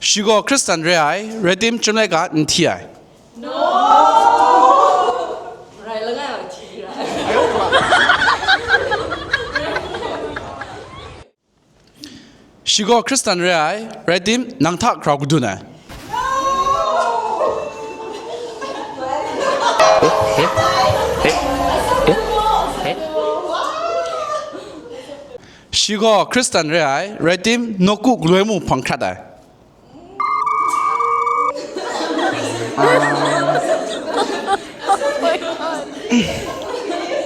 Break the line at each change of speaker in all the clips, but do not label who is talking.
Shigo Hkritstan redim chunega nti.
No. Rồi là ngay là chị rồi.
Shigo Hkritstan redim nangta kraguduna. Shigo Hkritstan redim noku gluemu pangkrada.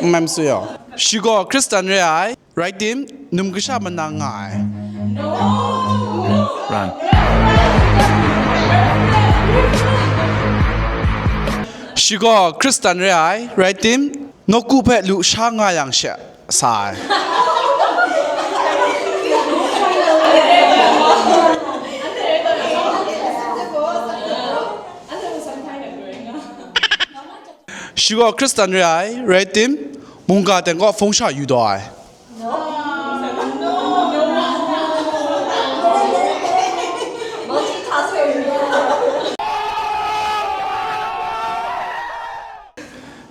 Mam suyo. Shigo Hkritstan redim numgisha manangai.
Run.
Shigo Hkritstan redim noku pe lu shanga yang sha sai. Shigo Hkritstan redim munga dengo fengsha yudai.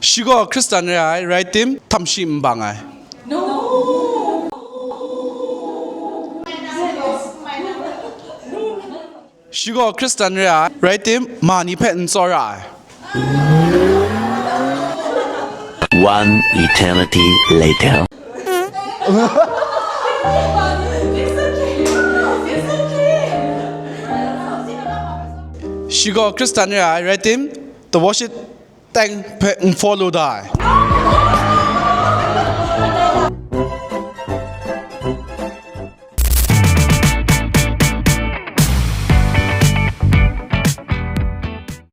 Shigo Hkritstan redim tamshi mbangai. Shigo Hkritstan redim mani pe nzorai.
One eternity later.
Shigo Hkritstan redim the worship tang pe follow die.